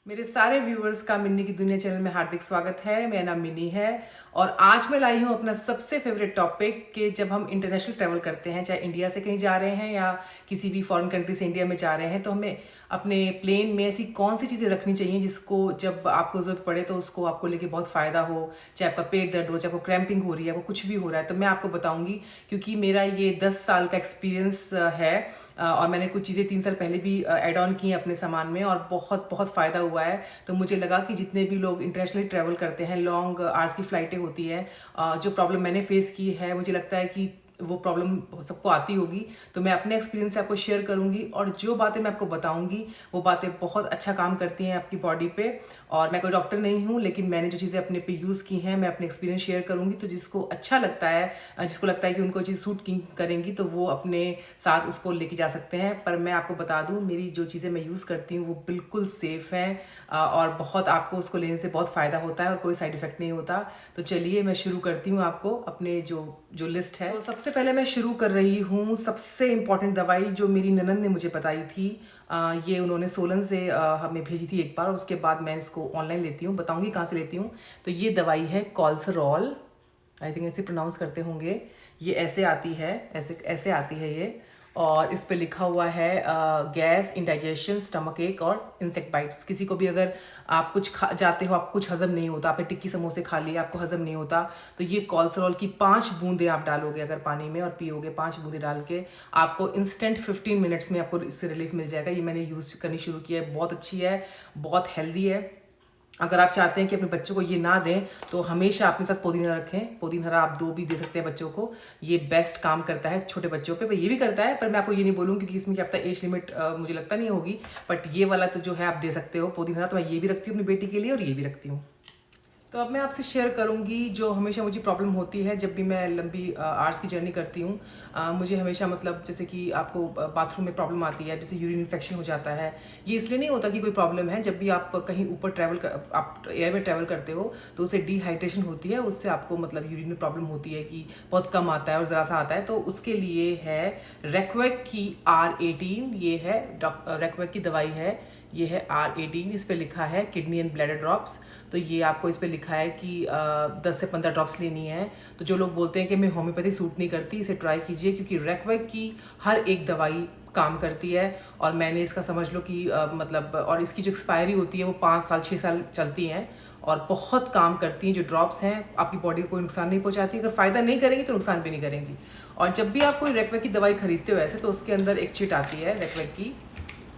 मेरे सारे व्यूअर्स का मिन्नी की दुनिया चैनल में हार्दिक स्वागत है। मेरा नाम मिन्नी है और आज मैं लाई हूँ अपना सबसे फेवरेट टॉपिक कि जब हम इंटरनेशनल ट्रैवल करते हैं, चाहे इंडिया से कहीं जा रहे हैं या किसी भी फॉरेन कंट्री से इंडिया में जा रहे हैं, तो हमें अपने प्लेन में ऐसी कौन सी चीज़ें रखनी चाहिए जिसको जब आपको ज़रूरत पड़े तो उसको आपको लेके बहुत फ़ायदा हो। चाहे आपका पेट दर्द हो, चाहे आपको क्रैम्पिंग हो रही है, आपको कुछ भी हो रहा है, तो मैं आपको बताऊंगी क्योंकि मेरा ये 10 साल का एक्सपीरियंस है। और मैंने कुछ चीज़ें 3 साल पहले भी ऐड ऑन की हैं अपने सामान में और बहुत बहुत फ़ायदा हुआ है। तो मुझे लगा कि जितने भी लोग इंटरनेशनली ट्रैवल करते हैं, लॉन्ग आवर्स की फ़्लाइटें होती हैं, जो प्रॉब्लम मैंने फेस की है, मुझे लगता है कि वो प्रॉब्लम सबको आती होगी। तो मैं अपने एक्सपीरियंस से आपको शेयर करूंगी और जो बातें मैं आपको बताऊंगी वो बातें बहुत अच्छा काम करती हैं आपकी बॉडी पे। और मैं कोई डॉक्टर नहीं हूँ, लेकिन मैंने जो चीज़ें अपने पे यूज़ की हैं मैं अपने एक्सपीरियंस शेयर करूंगी। तो जिसको अच्छा लगता है, जिसको लगता है कि उनको चीज़ सूट करेंगी, तो वो अपने साथ उसको लेके जा सकते हैं। पर मैं आपको बता दूं, मेरी जो चीज़ें मैं यूज़ करती हूँ वो बिल्कुल सेफ़ हैं और बहुत आपको उसको लेने से बहुत फ़ायदा होता है और कोई साइड इफ़ेक्ट नहीं होता। तो चलिए मैं शुरू करती हूँ आपको अपने जो जो लिस्ट है। तो सबसे पहले मैं शुरू कर रही हूँ सबसे इम्पॉर्टेंट दवाई जो मेरी ननद ने मुझे बताई थी। ये उन्होंने सोलन से हमें भेजी थी एक बार, और उसके बाद मैं इसको ऑनलाइन लेती हूँ, बताऊँगी कहाँ से लेती हूँ। तो ये दवाई है कॉल्सरॉल, आई थिंक ऐसे प्रोनाउंस करते होंगे। ये ऐसे आती है, ऐसे ऐसे आती है ये, और इस पे लिखा हुआ है गैस, इंडाइजेशन, स्टमक एक और इंसेक्ट बाइट्स। किसी को भी अगर आप कुछ खा जाते हो, आपको कुछ हजम नहीं होता, आपने टिक्की समोसे खा लिए, आपको हजम नहीं होता, तो ये कॉल्सरॉल की 5 बूंदे आप डालोगे अगर पानी में और पियोगे, 5 बूंदे डाल के आपको इंस्टेंट 15 मिनट्स में आपको इससे रिलीफ मिल जाएगा। ये मैंने यूज़ करनी शुरू की है, बहुत अच्छी है, बहुत हेल्दी है। अगर आप चाहते हैं कि अपने बच्चों को ये ना दें तो हमेशा अपने साथ पुदीना रखें। पुदीना आप 2 भी दे सकते हैं बच्चों को, ये बेस्ट काम करता है छोटे बच्चों पे। ये भी करता है, पर मैं आपको ये नहीं बोलूँगी क्योंकि इसमें क्या पता एज लिमिट मुझे लगता नहीं होगी। बट ये वाला तो जो है आप दे सकते हो पुदीना, तो मैं ये भी रखती हूँ अपनी बेटी के लिए और ये भी रखती हूँ। तो अब मैं आपसे शेयर करूंगी जो हमेशा मुझे प्रॉब्लम होती है जब भी मैं लंबी आवर्स की जर्नी करती हूँ। मुझे हमेशा मतलब जैसे कि आपको बाथरूम में प्रॉब्लम आती है, जैसे यूरिन इन्फेक्शन हो जाता है। ये इसलिए नहीं होता कि कोई प्रॉब्लम है, जब भी आप कहीं ऊपर आप एयर में ट्रैवल करते हो तो उससे डिहाइड्रेशन होती है, उससे आपको मतलब यूरिन में प्रॉब्लम होती है कि बहुत कम आता है और ज़रा सा आता है। तो उसके लिए है रेक्वेक की R18, ये है रेक्वेक की दवाई है, ये है R18। इस पर लिखा है किडनी एंड ब्लैडर ड्रॉप्स। तो ये आपको इस पर लिखा है कि 10 से 15 ड्रॉप्स लेनी है। तो जो लोग बोलते हैं कि मैं होम्योपैथी सूट नहीं करती, इसे ट्राई कीजिए क्योंकि रेक्वेक की हर एक दवाई काम करती है। और मैंने इसका समझ लो कि मतलब, और इसकी जो एक्सपायरी होती है वो 5 साल 6 साल चलती हैं और बहुत काम करती हैं। जो ड्रॉप्स हैं आपकी बॉडी को कोई नुकसान नहीं पहुंचाती, अगर फ़ायदा नहीं करेंगी तो नुकसान भी नहीं करेंगी। और जब भी आप कोई रेक्वेक की दवाई खरीदते हो ऐसे, तो उसके अंदर एक चिट आती है रेक्वेक की,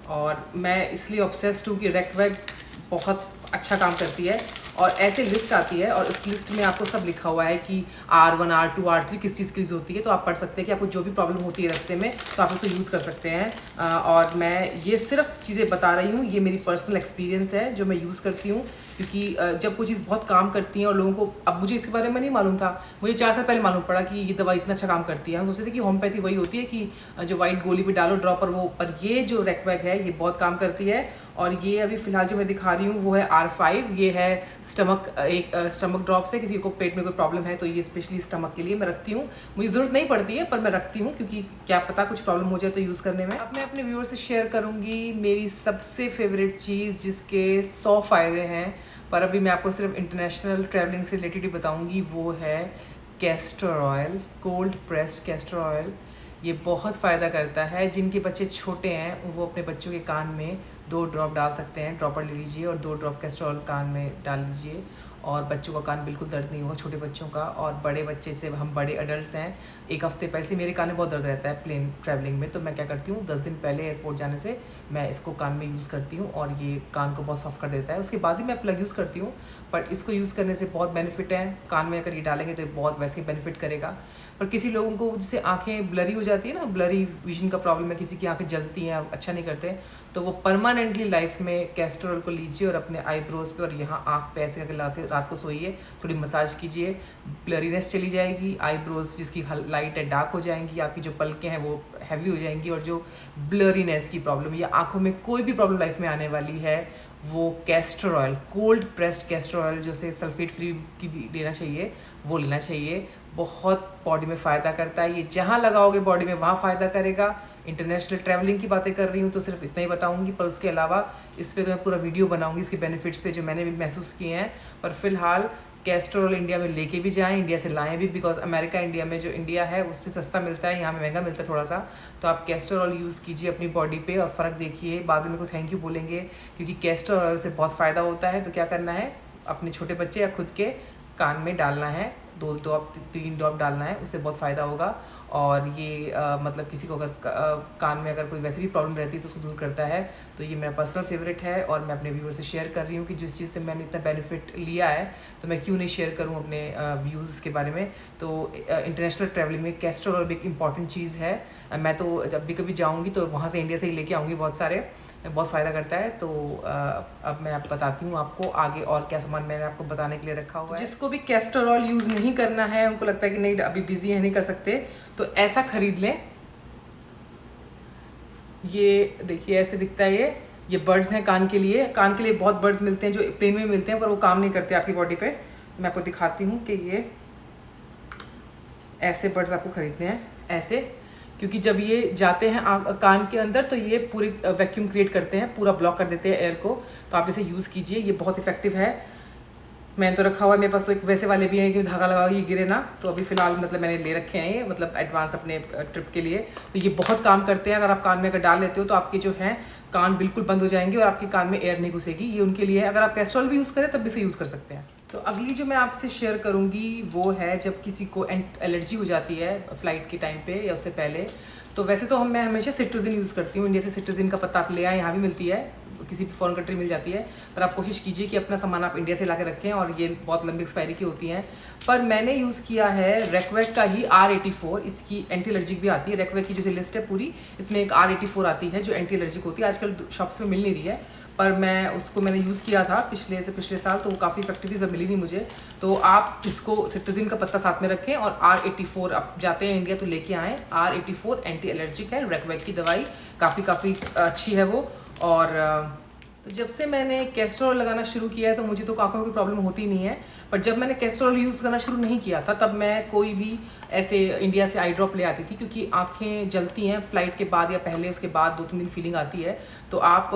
और मैं इसलिए ऑब्सेस्ड हूँ कि रेक्वेक बहुत अच्छा काम करती है। और ऐसे लिस्ट आती है और इस लिस्ट में आपको सब लिखा हुआ है कि R1, R2, R3 किस चीज़ की यूज़ होती है। तो आप पढ़ सकते हैं कि आपको जो भी प्रॉब्लम होती है रास्ते में तो आप उसको यूज़ कर सकते हैं। और मैं ये सिर्फ चीज़ें बता रही हूँ, ये मेरी पर्सनल एक्सपीरियंस है जो मैं यूज़ करती हूँ। क्योंकि जब कोई चीज़ बहुत काम करती है और लोगों को, अब मुझे इसके बारे में नहीं मालूम था, मुझे 4 साल पहले मालूम पड़ा कि ये दवाई इतना अच्छा काम करती है। हम सोचते थे कि होम्योपैथी वही होती है कि जो वाइट गोली पे डालो ड्रॉपर, वो, पर ये जो रेक्वेक है ये बहुत काम करती है। और ये अभी फिलहाल जो मैं दिखा रही हूँ वो है R5, ये है स्टमक ड्रॉप्स है। किसी को पेट में कोई प्रॉब्लम है तो ये स्पेशली स्टमक के लिए मैं रखती हूँ। मुझे ज़रूरत नहीं पड़ती है पर मैं रखती हूँ क्योंकि क्या पता कुछ प्रॉब्लम हो जाए तो यूज़ करने में। अब मैं अपने व्यूअर से शेयर करूँगी मेरी सबसे फेवरेट चीज़ जिसके 100 फ़ायदे हैं, पर अभी मैं आपको सिर्फ इंटरनेशनल ट्रैवलिंग से रिलेटेड ही बताऊँगी। वो है castor oil, cold pressed castor oil. ये बहुत फ़ायदा करता है। जिनके बच्चे छोटे हैं वो अपने बच्चों के कान में 2 ड्रॉप डाल सकते हैं, ड्रॉपर ले लीजिए और 2 ड्रॉप कैस्टर ऑयल कान में डाल लीजिए और बच्चों का कान बिल्कुल दर्द नहीं होगा, छोटे बच्चों का। और बड़े बच्चे से, हम बड़े अडल्ट हैं, एक हफ्ते पहले से मेरे कान में बहुत दर्द रहता है प्लेन ट्रैवलिंग में, तो मैं क्या करती हूँ 10 दिन पहले एयरपोर्ट जाने से मैं इसको कान में यूज़ करती हूँ और ये कान को बहुत सॉफ्ट कर देता है। उसके बाद ही मैं प्लग यूज़ करती हूँ, बट इसको यूज़ करने से बहुत बेनिफिट है। कान में अगर ये डालेंगे तो बहुत वैसे ही बेनिफिट करेगा। पर किसी लोगों को जैसे आंखें ब्लरी हो जाती है ना, ब्लरी विजन का प्रॉब्लम है, किसी की आंखें जलती हैं, अच्छा नहीं करते, तो वो परमानेंटली लाइफ में कैस्टर ऑयल को लीजिए और अपने आईब्रोज पे और यहाँ आँख पे ऐसे करके ला के रात को सोइए, थोड़ी मसाज कीजिए, ब्लरीनेस चली जाएगी, आईब्रोज जिसकी लाइट है डार्क हो जाएंगी, आपकी जो पलकें हैं वो हैवी हो जाएंगी, और जो ब्लरीनेस की प्रॉब्लम या आँखों में कोई भी प्रॉब्लम लाइफ में आने वाली है वो castor oil, cold pressed castor oil जो से सल्फेट फ्री की भी लेना चाहिए, वो लेना चाहिए। बहुत बॉडी में फ़ायदा करता है ये, जहाँ लगाओगे बॉडी में वहाँ फ़ायदा करेगा। इंटरनेशनल ट्रैवलिंग की बातें कर रही हूँ तो सिर्फ इतना ही बताऊँगी, पर उसके अलावा इस पर तो मैं पूरा वीडियो बनाऊँगी इसके बेनिफिट्स पे जो मैंने भी महसूस किए हैं। पर फिलहाल कैस्टर ऑयल इंडिया में लेके भी जाएं, इंडिया से लाएं भी, बिकॉज अमेरिका इंडिया में जो इंडिया है उससे सस्ता मिलता है, यहाँ में महंगा मिलता है थोड़ा सा। तो आप कैस्टर ऑयल यूज़ कीजिए अपनी बॉडी पे और फ़र्क देखिए, बाद में मेरे को थैंक यू बोलेंगे, क्योंकि कैस्टर ऑयल से बहुत फ़ायदा होता है। तो क्या करना है, अपने छोटे बच्चे या खुद के कान में डालना है, 2 ड्रॉप 3 ड्रॉप डालना है, उससे बहुत फ़ायदा होगा। और ये मतलब किसी को अगर कान में अगर कोई वैसे भी प्रॉब्लम रहती है तो उसको दूर करता है। तो ये मेरा पर्सनल फेवरेट है और मैं अपने व्यूअर्स से शेयर कर रही हूँ कि जिस चीज़ से मैंने इतना बेनिफिट लिया है तो मैं क्यों नहीं शेयर करूँ अपने व्यूज़ के बारे में। तो इंटरनेशनल ट्रैवलिंग में कैस्टर ऑयल एक इम्पॉर्टेंट चीज़ है। मैं तो जब भी कभी जाऊँगी तो वहाँ से इंडिया से ही लेके आऊँगी बहुत सारे, बहुत फ़ायदा करता है। तो अब मैं आप बताती हूँ आपको आगे और क्या सामान मैंने आपको बताने के लिए रखा हुआ है। जिसको भी कैस्टर ऑयल यूज़ नहीं करना है, उनको लगता है कि नहीं अभी बिजी है नहीं कर सकते, तो ऐसा खरीद लें। ये देखिए ऐसे दिखता है। ये बर्ड्स हैं कान के लिए। कान के लिए बहुत बर्ड्स मिलते हैं जो प्लेन में मिलते हैं पर वो काम नहीं करते आपकी बॉडी पे। मैं आपको दिखाती हूँ कि ये ऐसे बर्ड्स आपको खरीदने हैं, ऐसे, क्योंकि जब ये जाते हैं कान के अंदर तो ये पूरी वैक्यूम क्रिएट करते हैं, पूरा ब्लॉक कर देते हैं एयर को। तो आप इसे यूज़ कीजिए, ये बहुत इफेक्टिव है। मैंने तो रखा हुआ है, मेरे पास तो एक वैसे वाले भी हैं कि धागा लगा ये गिरे ना, तो अभी फ़िलहाल मतलब मैंने ले रखे हैं ये, मतलब एडवांस अपने ट्रिप के लिए। तो ये बहुत काम करते हैं। अगर आप कान में अगर डाल लेते हो तो आपके जो हैं कान बिल्कुल बंद हो जाएंगे और आपके कान में एयर नहीं घुसेगी। ये उनके लिए है। अगर आप कैस्ट्रॉल भी यूज़ करें तब भी इसे यूज़ कर सकते हैं। तो अगली जो मैं आपसे शेयर करूँगी वो है जब किसी को एलर्जी हो जाती है फ़्लाइट के टाइम पे या उससे पहले। तो वैसे तो मैं हमेशा सिट्राज़िन यूज़ करती हूँ। इंडिया से सिट्राज़िन का पत्ता आप ले आए, यहाँ भी मिलती है, किसी भी फॉरेन कंट्री मिल जाती है। पर आप कोशिश कीजिए कि अपना सामान आप इंडिया से ला के रखें, और ये बहुत लंबी एक्सपायरी की होती हैं। पर मैंने यूज़ किया है रेक्वेक का ही R84। इसकी एंटी एलर्जिक भी आती है। रेक्वेक की जो लिस्ट है पूरी, इसमें एक R84 आती है जो एंटी एलर्जिक होती है। आजकल शॉप्स में मिल नहीं रही है, पर मैंने यूज़ किया था पिछले साल, तो वो काफ़ी इफेक्टिव जब मिली नहीं मुझे। तो आप इसको सिट्राज़िन का पत्ता साथ में रखें और R84 आप जाते हैं इंडिया तो लेके आएँ। R84 एंटी एलर्जिक है, रेक्वेक की दवाई काफ़ी अच्छी है वो। और तो जब से मैंने कैस्टर ऑयल लगाना शुरू किया है तो मुझे तो आँखों में कोई प्रॉब्लम होती नहीं है। पर जब मैंने कैस्टर ऑयल यूज़ करना शुरू नहीं किया था तब मैं कोई भी ऐसे इंडिया से आई ड्रॉप ले आती थी, क्योंकि आँखें जलती हैं फ्लाइट के बाद या पहले, उसके बाद 2-3 दिन फीलिंग आती है। तो आप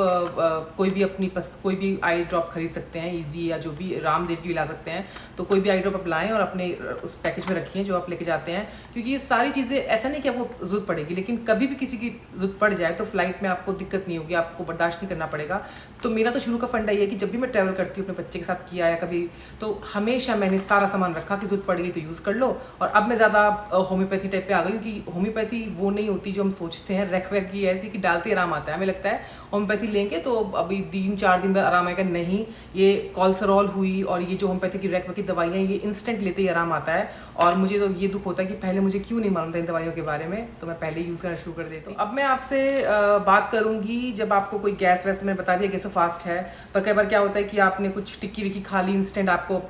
कोई भी आई ड्रॉप खरीद सकते हैं, ईजी या जो भी रामदेव की भी ला सकते हैं। तो कोई भी आई ड्रॉप आप लाएँ और अपने उस पैकेज में रखिए जो आप लेके जाते हैं, क्योंकि ये सारी चीज़ें ऐसा नहीं कि आपको ज़रूरत पड़ेगी, लेकिन कभी भी किसी की ज़रूरत पड़ जाए तो फ्लाइट में आपको दिक्कत नहीं होगी, आपको बर्दाश्त नहीं करना पड़ेगा। तो मेरा तो शुरू का फंडा ये है कि जब भी मैं ट्रैवल करती हूँ अपने बच्चे के साथ किया या कभी, तो हमेशा मैंने सारा सामान रखा कि ज़रूरत पड़ेगी तो यूज़ कर लो। और अब मैं ज़्यादा होम्योपैथी टाइप पे आ गई, क्योंकि होम्योपैथी वो नहीं होती जो हम सोचते हैं। रेक्वेक की ऐसी कि डालते आराम आता है, हमें लगता है होम्योपैथी लेंगे तो अभी 3-4 दिन बाद आराम आएगा। नहीं, ये कोलेस्ट्रॉल हुई और ये जो होम्योपैथी की रेक्वेक की दवाइयाँ, ये इंस्टेंट लेते ही आराम आता है। और मुझे तो ये दुख होता है कि पहले मुझे क्यों नहीं मालूम था इन दवाइयों के बारे में, तो मैं पहले यूज़ करना शुरू कर देती हूँ। अब मैं आपसे बात करूँगी जब आपको कोई गैस वैस, तो मैंने बता दिया गैसोफास्ट है, पर कई बार क्या होता है कि आपने कुछ टिक्की विक्की खा ली, इंस्टेंट आपको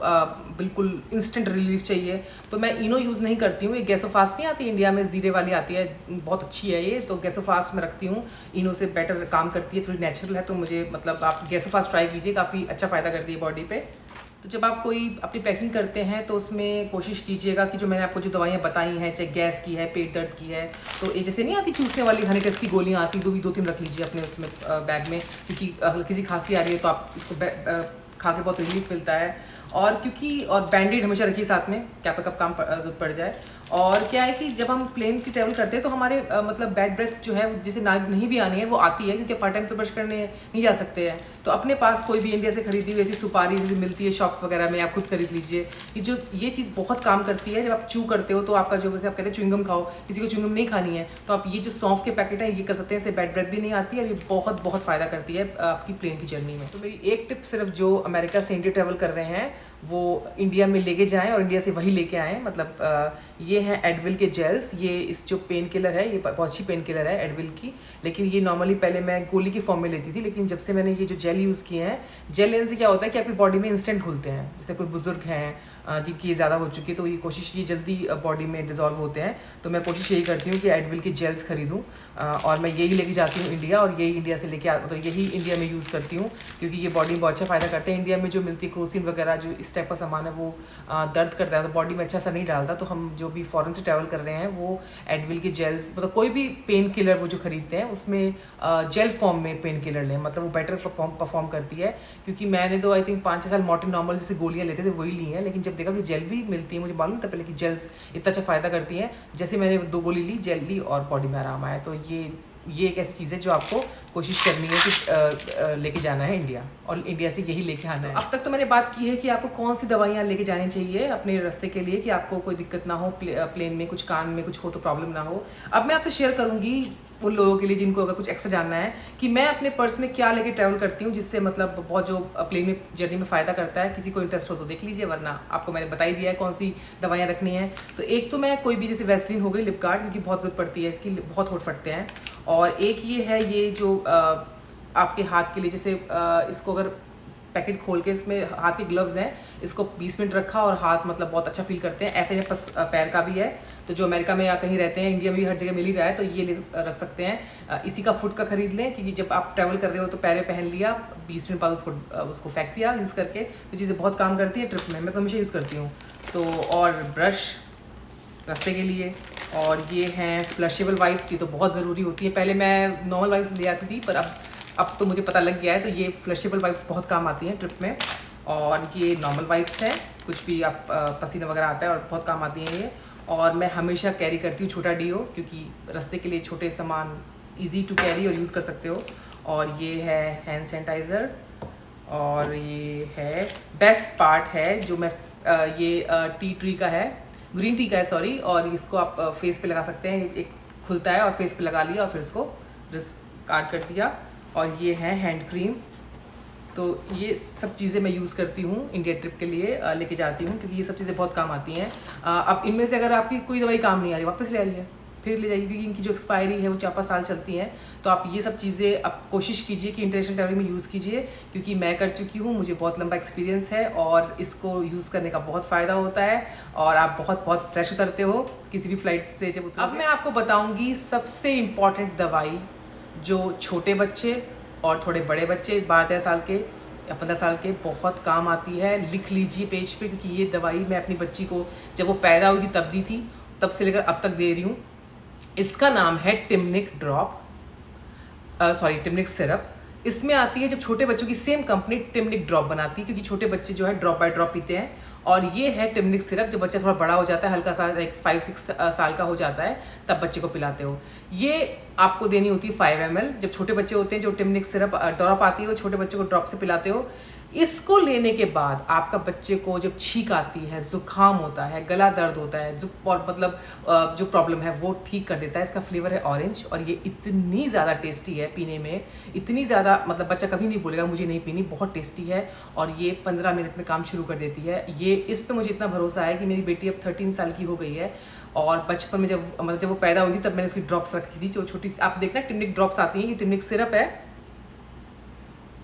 बिल्कुल इंस्टेंट रिलीफ चाहिए, तो मैं इनो यूज़ नहीं करती हूँ। ये गैसोफास्ट नहीं आती इंडिया में, जीरे वाली आती है, बहुत अच्छी है ये, तो गैसोफास्ट में रखती हूँ। इनो से बेटर काम करती है, थोड़ी नेचुरल है, तो मुझे मतलब आप गैसोफास्ट ट्राई कीजिए, काफ़ी अच्छा फ़ायदा करती है बॉडी पे। तो जब आप कोई अपनी पैकिंग करते हैं तो उसमें कोशिश कीजिएगा कि जो मैंने आपको जो दवाइयाँ बताई हैं, चाहे गैस की है, पेट दर्द की है, तो ये जैसे नहीं आती चूसने वाली हनीटेक्स की गोलियाँ आती, 2-3 रख लीजिए अपने उसमें बैग में, क्योंकि हल्की सी खांसी आ रही है तो आप इसको खा के बहुत रिलीफ मिलता है। और बैंडेड हमेशा रखिए साथ में, क्या पता कब काम जरूरत पड़ जाए। और क्या है कि जब हम प्लेन की ट्रैवल करते हैं तो हमारे मतलब बैड ब्रेथ जो है जिसे नहीं भी आनी है वो आती है, क्योंकि पार्ट टाइम तो ब्रश करने नहीं जा सकते हैं। तो अपने पास कोई भी इंडिया से खरीदी हुई ऐसी सुपारी जैसे मिलती है शॉप्स वगैरह में, आप खुद खरीद लीजिए। ये चीज़ बहुत काम करती है। जब आप चू करते हो तो आपका जो, जैसे आप कहते हैं च्युइंगम खाओ, किसी को च्युइंगम नहीं खानी है तो आप ये जो सौंफ के पैकेट हैं ये कर सकते हैं, इससे बैड ब्रेथ भी नहीं आती है और ये बहुत फ़ायदा करती है आपकी प्लेन की जर्नी में। तो मेरी एक टिप सिर्फ जो अमेरिका से इंडिया ट्रैवल कर रहे हैं वो इंडिया में लेके जाएं और इंडिया से वही लेके आएँ। मतलब ये हैं एडविल के जेल्स। ये इस जो पेन किलर है, ये बहुत अच्छी पेन किलर है एडविल की, लेकिन ये नॉर्मली पहले मैं गोली की फॉर्म में लेती थी, लेकिन जब से मैंने ये जो जेल यूज़ किए हैं, जेल लेने से क्या होता है कि आपकी बॉडी में इंस्टेंट घुलते हैं। जैसे कोई बुजुर्ग हैं जिनकी ये ज़्यादा हो चुकी है तो ये जल्दी बॉडी में डिज़ोल्व होते हैं। तो मैं कोशिश यही करती हूँ कि एडविल के जेल्स खरीदूँ और मैं यही लेके जाती हूँ इंडिया, और यही इंडिया से लेके यही इंडिया में यूज़ करती हूँ, क्योंकि ये बॉडी में बहुत अच्छा फ़ायदा करते हैं। इंडिया में जो मिलती है क्रोसिन वगैरह जो इस टाइप का सामान है वो दर्द करता है, तो बॉडी में अच्छा सा नहीं डालता, तो हम जो भी फॉरेन से ट्रैवल कर रहे हैं वो एडविल के जेल्स, मतलब कोई भी पेन किलर वो जो खरीदते हैं उसमें जेल फॉर्म में पेन किलर लें, मतलब वो बेटर परफॉर्म करती है। क्योंकि मैंने तो आई थिंक 5-6 साल मॉर्टिन नॉर्मल जैसे गोलियाँ लेते थे वही ली हैं, लेकिन जब देखा कि जेल भी मिलती है, मुझे मालूम था पहले कि जेल्स इतना अच्छा फ़ायदा करती हैं, जैसे मैंने 2 गोली ली, जेल ली और बॉडी में आराम आया। तो ये एक ऐसी चीज़ है जो आपको कोशिश करनी है कि लेके जाना है इंडिया, और इंडिया से यही लेके आना है। अब तक तो मैंने बात की है कि आपको कौन सी दवाइयाँ लेके जानी चाहिए अपने रास्ते के लिए कि आपको कोई दिक्कत ना हो, प्लेन में कुछ कान में कुछ हो तो प्रॉब्लम ना हो। अब मैं आपसे शेयर करूँगी उन लोगों के लिए जिनको अगर कुछ एक्स्ट्रा जानना है कि मैं अपने पर्स में क्या लेके ट्रैवल करती हूँ, जिससे मतलब बहुत जो प्लेन में जर्नी में फ़ायदा करता है। किसी को इंटरेस्ट हो तो देख लीजिए, वरना आपको मैंने बता ही दिया है कौन सी दवाइयाँ रखनी है। तो एक तो मैं कोई भी जैसे वैसलीन हो गई, लिप गार्ड, क्योंकि बहुत ज़रूरत पड़ती है इसकी, बहुत होठ फटते हैं। और एक ये है, ये जो आपके हाथ के लिए, जैसे इसको अगर पैकेट खोल के इसमें हाथ के ग्लव्स हैं, इसको 20 मिनट रखा और हाथ मतलब बहुत अच्छा फील करते हैं। ऐसे में पैर का भी है, तो जो अमेरिका में या कहीं रहते हैं, इंडिया में भी हर जगह मिल ही रहा है, तो ये रख सकते हैं। इसी का फुट का खरीद लें, क्योंकि जब आप ट्रैवल कर रहे हो तो पैरे पहन लिया, 20 मिनट बाद उसको फेंक दिया यूज़ करके, तो चीज़ें बहुत काम करती है ट्रिप में, मैं तो हमेशा यूज़ करती हूँ। तो और ब्रश रास्ते के लिए, और ये हैं फ्लशेबल वाइप्स, ये तो बहुत ज़रूरी होती है। पहले मैं नॉर्मल वाइप्स ले आती थी, पर अब तो मुझे पता लग गया है, तो ये फ्लशेबल वाइप्स बहुत काम आती हैं ट्रिप में। और ये नॉर्मल वाइप्स हैं, कुछ भी आप पसीना वगैरह आता है और बहुत काम आती हैं ये। और मैं हमेशा कैरी करती हूँ छोटा डीओ, क्योंकि रास्ते के लिए छोटे सामान ईजी टू कैरी और यूज़ कर सकते हो। और ये है हैंड सैनिटाइज़र, और ये है बेस्ट पार्ट है जो मैं ये टी ट्री का है, ग्रीन टी का है सॉरी, और इसको आप फेस पे लगा सकते हैं। एक खुलता है और फेस पे लगा लिया और फिर इसको जस्ट काट कर दिया। और ये है हैंड क्रीम। तो ये सब चीज़ें मैं यूज़ करती हूँ इंडिया ट्रिप के लिए, लेके जाती हूँ, क्योंकि ये सब चीज़ें बहुत काम आती हैं। अब इनमें से अगर आपकी कोई दवाई काम नहीं आ रही, वापस ले आइए, फिर ले जाइए, क्योंकि इनकी जो एक्सपायरी है वो 4-5 साल चलती हैं। तो आप ये सब चीज़ें अब कोशिश कीजिए कि इंटरनेशनल ट्रैवलिंग में यूज़ कीजिए, क्योंकि मैं कर चुकी हूँ, मुझे बहुत लंबा एक्सपीरियंस है और इसको यूज़ करने का बहुत फ़ायदा होता है, और आप बहुत फ्रेश उतरते हो किसी भी फ्लाइट से जब उतरते। अब मैं आपको बताऊँगी सबसे इम्पॉर्टेंट दवाई जो छोटे बच्चे और थोड़े बड़े बच्चे 12 साल के या 15 साल के बहुत काम आती है। लिख लीजिए पेज पे, क्योंकि ये दवाई मैं अपनी बच्ची को जब वो पैदा हुई थी तब दी थी, तब से लेकर अब तक दे रही हूँ। इसका नाम है टिमनिक ड्रॉप, टिमनिक सिरप। इसमें आती है, जब छोटे बच्चों की सेम कंपनी टिमनिक ड्रॉप बनाती है, क्योंकि छोटे बच्चे जो है ड्रॉप बाय ड्रॉप पीते हैं। और ये है टिमनिक सिरप, जब बच्चा थोड़ा बड़ा हो जाता है, हल्का सा लाइक 5-6 साल का हो जाता है, तब बच्चे को पिलाते हो। ये आपको देनी होती है 5 ml। जब छोटे बच्चे होते हैं, जो टिमनिक सिरप ड्रॉप आती है, वो छोटे बच्चे को ड्रॉप से पिलाते हो। इसको लेने के बाद आपका बच्चे को जब छींक आती है, जुकाम होता है, गला दर्द होता है, और मतलब जो प्रॉब्लम है वो ठीक कर देता है। इसका फ्लेवर है ऑरेंज, और ये इतनी ज़्यादा टेस्टी है पीने में, इतनी ज़्यादा, मतलब बच्चा कभी नहीं बोलेगा मुझे नहीं पीनी, बहुत टेस्टी है। और ये 15 मिनट में काम शुरू कर देती है। ये इस पे मुझे इतना भरोसा है कि मेरी बेटी अब 13 साल की हो गई है, और बचपन में जब वो पैदा हुई थी तब मैंने इसकी ड्रॉप्स रखी थी, जो छोटी सी आप देखना टिमनिक ड्रॉप्स आती हैं। ये टिमनिक सिरप है,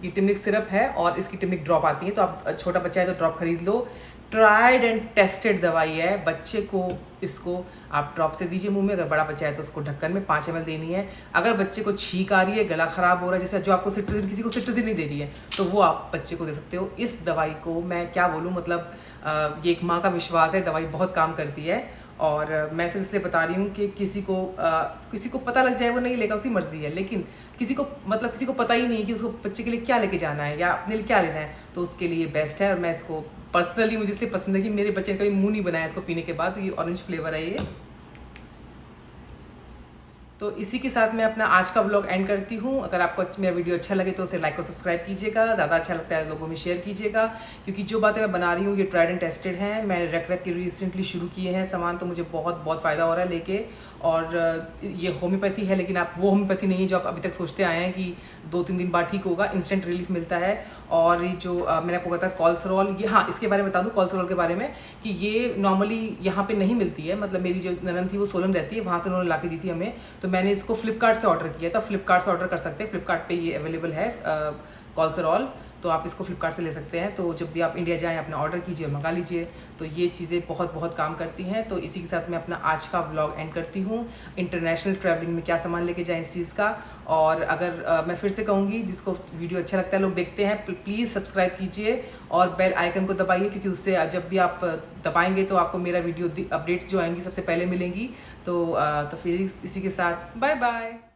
ये टिमनिक सिरप है और इसकी टिमनिक ड्रॉप आती है। तो आप छोटा बच्चा है तो ड्रॉप खरीद लो। ट्राइड एंड टेस्टेड दवाई है। बच्चे को इसको आप ड्रॉप से दीजिए मुंह में, अगर बड़ा बच्चा है तो उसको ढक्कन में 5 ml देनी है। अगर बच्चे को छींक आ रही है, गला खराब हो रहा है, जैसे जो आपको सिट्राजिन, किसी को सिट्राजिन नहीं दे रही है, तो वो आप बच्चे को दे सकते हो। इस दवाई को मैं क्या बोलूँ, मतलब ये एक माँ का विश्वास है, दवाई बहुत काम करती है। और मैं सिर्फ इसलिए बता रही हूँ कि किसी को पता लग जाए वो नहीं लेगा, उसकी मर्जी है, लेकिन किसी को पता ही नहीं कि उसको बच्चे के लिए क्या लेके जाना है या अपने लिए क्या लेना है, तो उसके लिए बेस्ट है। और मैं इसको पर्सनली, मुझे इसलिए पसंद है कि मेरे बच्चे ने कभी मुंह नहीं बनाया इसको पीने के बाद। तो ये ऑरेंज फ्लेवर है ये। तो इसी के साथ मैं अपना आज का व्लॉग एंड करती हूँ। अगर आपको मेरा वीडियो अच्छा लगे तो उसे लाइक और सब्सक्राइब कीजिएगा, ज़्यादा अच्छा लगता है लोगों में शेयर कीजिएगा, क्योंकि जो बातें मैं बना रही हूँ ये ट्राइड एंड टेस्टेड हैं। मैंने रेकवेक के रिसेंटली शुरू किए हैं सामान, तो मुझे बहुत फ़ायदा हो रहा है लेके। और ये होम्योपैथी है, लेकिन आप वो होम्योपैथी नहीं है जो आप अभी तक सोचते आए हैं कि 2-3 दिन बाद ठीक होगा, इंस्टेंट रिलीफ मिलता है। और ये जो मैंने आपको कहा था कोलेस्ट्रॉल, ये हाँ इसके बारे में बता दूँ कोलेस्ट्रॉल के बारे में, कि ये नॉर्मली यहाँ पे नहीं मिलती है। मतलब मेरी जो ननद थी वो सोलन रहती है, वहाँ से उन्होंने ला के दी थी हमें, तो मैंने इसको फ्लिपकार्ट से ऑर्डर किया था। फ्लिपकार्ट से ऑर्डर कर सकते हैं, फ्लिपकार्ट पे ये अवेलेबल है कोलेस्ट्रॉल। तो आप इसको फ्लिपकार्ट से ले सकते हैं। तो जब भी आप इंडिया जाएँ अपना ऑर्डर कीजिए और मंगा लीजिए। तो ये चीज़ें बहुत बहुत काम करती हैं। तो इसी के साथ मैं अपना आज का व्लॉग एंड करती हूँ। इंटरनेशनल ट्रैवलिंग में क्या सामान लेके जाएँ इस चीज़ का। और अगर मैं फिर से कहूँगी, जिसको वीडियो अच्छा लगता है लोग देखते हैं, प्लीज़ सब्सक्राइब कीजिए और बेल आइकन को दबाइए, क्योंकि उससे जब भी आप दबाएंगे तो आपको मेरा वीडियो अपडेट्स जो आएंगी सबसे पहले मिलेंगी। तो फिर इसी के साथ बाय बाय।